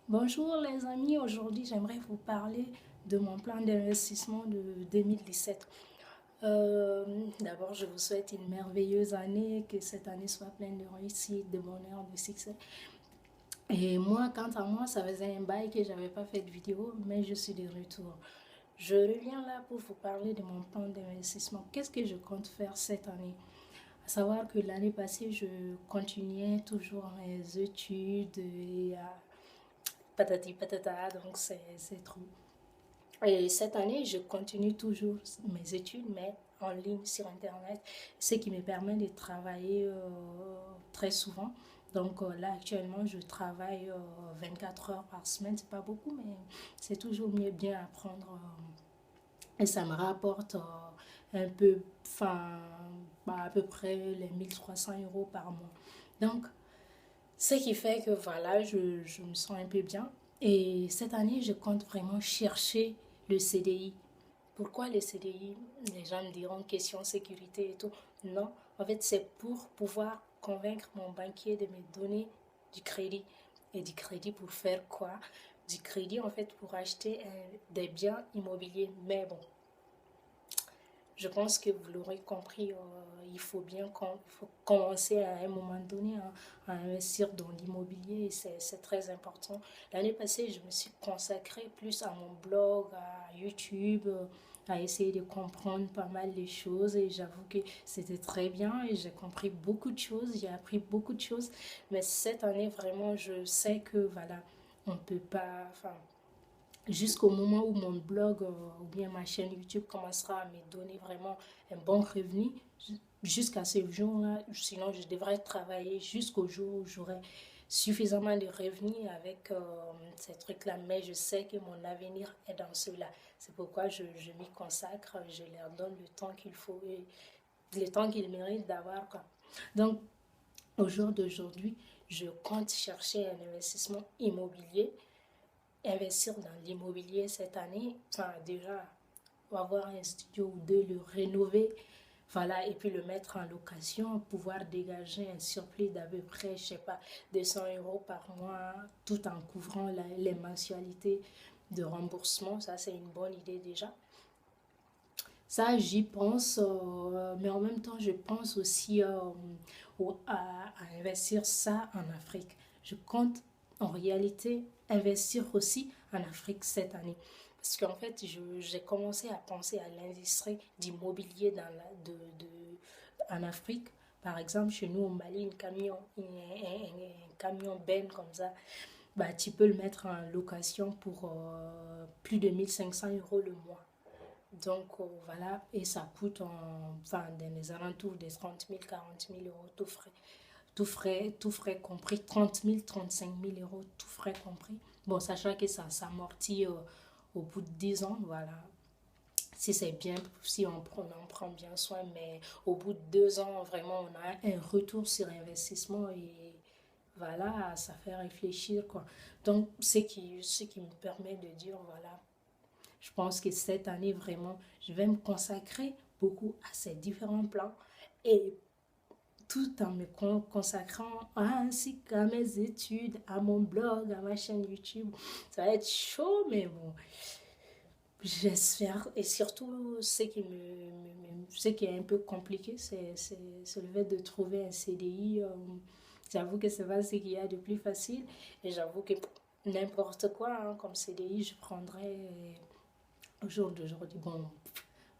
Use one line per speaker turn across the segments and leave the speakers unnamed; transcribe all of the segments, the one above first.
Bonjour les amis, aujourd'hui j'aimerais vous parler de mon plan d'investissement de 2017. D'abord je vous souhaite une merveilleuse année, que cette année soit pleine de réussite, de bonheur, de succès. Et moi, quant à moi, ça faisait un bail que j'avais pas fait de vidéo, mais je suis de retour. Je reviens là pour vous parler de mon plan d'investissement. Qu'est-ce que je compte faire cette année? À savoir que l'année passée, je continuais toujours mes études et patati patata, donc c'est trop. Et cette année, je continue toujours mes études, mais en ligne sur Internet, ce qui me permet de travailler très souvent. Donc là, actuellement, je travaille 24 heures par semaine. C'est pas beaucoup, mais c'est toujours mieux bien apprendre. Et ça me rapporte un peu, enfin, à peu près les 1 300 € par mois. Donc, ce qui fait que voilà, je me sens un peu bien. Et cette année, je compte vraiment chercher le CDI. Pourquoi le CDI? Les gens me diront question sécurité et tout. Non, en fait, c'est pour pouvoir convaincre mon banquier de me donner du crédit. Et du crédit pour faire quoi? Du crédit, en fait, pour acheter des biens immobiliers. Mais bon, je pense que vous l'aurez compris, il faut bien faut commencer à un moment donné à investir dans l'immobilier et c'est très important. L'année passée, je me suis consacrée plus à mon blog, à YouTube, à essayer de comprendre pas mal les choses et j'avoue que c'était très bien et j'ai compris beaucoup de choses, j'ai appris beaucoup de choses. Mais cette année, vraiment, je sais que voilà, on ne peut pas, enfin, jusqu'au moment où mon blog ou bien ma chaîne YouTube commencera à me donner vraiment un bon revenu, jusqu'à ce jour-là, sinon je devrais travailler jusqu'au jour où j'aurai suffisamment de revenus avec ces trucs-là, mais je sais que mon avenir est dans cela. C'est pourquoi je m'y consacre, je leur donne le temps qu'il faut et le temps qu'ils méritent d'avoir, quoi. Donc, au jour d'aujourd'hui, je compte chercher un investissement immobilier, investir dans l'immobilier cette année, enfin déjà avoir un studio ou deux, le rénover, voilà, et puis le mettre en location, pouvoir dégager un surplus d'à peu près, je sais pas, 200 € par mois, tout en couvrant les mensualités de remboursement, ça c'est une bonne idée déjà. Ça, j'y pense, mais en même temps, je pense aussi à investir ça en Afrique. Je compte en réalité investir aussi en Afrique cette année. Parce qu'en fait, j'ai commencé à penser à l'industrie d'immobilier en Afrique. Par exemple, chez nous au Mali, un camion ben comme ça, bah, tu peux le mettre en location pour plus de 1 500 € le mois. Donc voilà, et ça coûte enfin, dans les alentours des 30 000, 40 000 € tout frais compris, 30 000, 35 000 € tout frais compris. Bon, sachant que ça s'amortit au bout de 10 ans, voilà. Si c'est bien, si on en prend bien soin, mais au bout de 2 ans, vraiment, on a un retour sur investissement et voilà, ça fait réfléchir, quoi. Donc, ce qui me permet de dire, voilà, je pense que cette année, vraiment, je vais me consacrer beaucoup à ces différents plans et tout en me consacrant ainsi qu'à mes études, à mon blog, à ma chaîne YouTube. Ça va être chaud, mais bon, j'espère. Et surtout, ce qui est un peu compliqué, c'est le fait de trouver un CDI. J'avoue que c'est pas ce qu'il y a de plus facile. Et j'avoue que n'importe quoi, hein, comme CDI, je prendrais au jour d'aujourd'hui. Bon,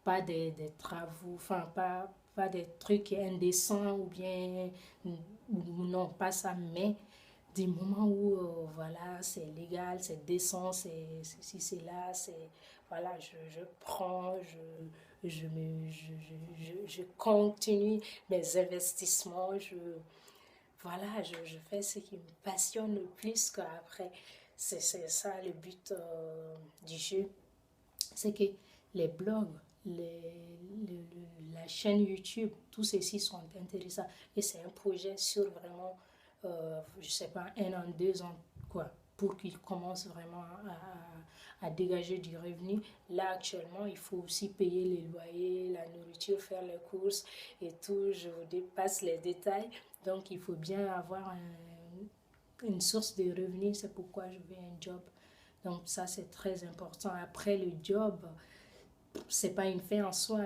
pas des travaux, enfin, pas des trucs indécents ou bien, ou non, pas ça, mais des moments où, voilà, c'est légal, c'est décent, si c'est là, c'est, voilà, je prends, je continue mes investissements, voilà, je fais ce qui me passionne le plus qu'après. C'est ça le but du jeu, c'est que les blogs, la chaîne YouTube, tous ceci sont intéressants. Et c'est un projet sur vraiment, je sais pas, 1 an, 2 ans, quoi, pour qu'ils commencent vraiment à dégager du revenu. Là, actuellement, il faut aussi payer les loyers, la nourriture, faire les courses et tout. Je vous dépasse les détails. Donc, il faut bien avoir une source de revenus, c'est pourquoi je veux un job. Donc ça, c'est très important. Après le job, c'est pas une fin en soi.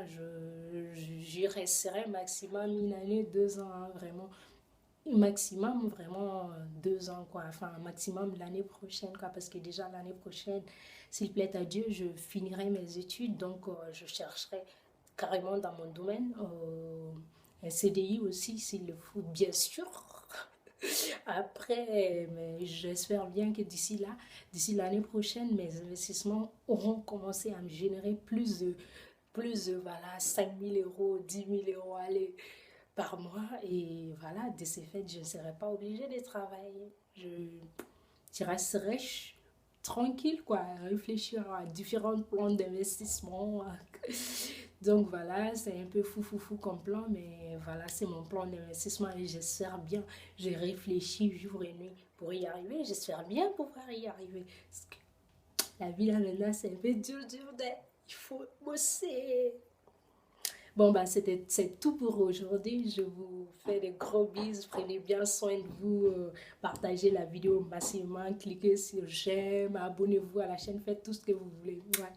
J'y resterai maximum une année, 2 ans, hein, vraiment. Maximum, vraiment 2 ans, quoi. Enfin, maximum l'année prochaine, quoi. Parce que déjà l'année prochaine, s'il plaît à Dieu, je finirai mes études. Donc, je chercherai carrément dans mon domaine. Un CDI aussi, s'il le faut, bien sûr. Après, mais j'espère bien que d'ici là, d'ici l'année prochaine, mes investissements auront commencé à me générer voilà, 5 000 euros, 10 000 euros, allez, par mois. Et voilà, de ce fait, je ne serai pas obligée de travailler. Je resterai tranquille, quoi, à réfléchir à différents plans d'investissement. Donc voilà, c'est un peu fou comme plan, mais voilà, c'est mon plan d'investissement et j'espère bien. J'ai réfléchi jour et nuit pour y arriver. J'espère bien pouvoir y arriver. Parce que la vie là maintenant, c'est un peu dur, il faut bosser. Bon, bah, c'est tout pour aujourd'hui. Je vous fais des gros bisous. Prenez bien soin de vous. Partagez la vidéo massivement. Cliquez sur j'aime. Abonnez-vous à la chaîne. Faites tout ce que vous voulez. Ouais.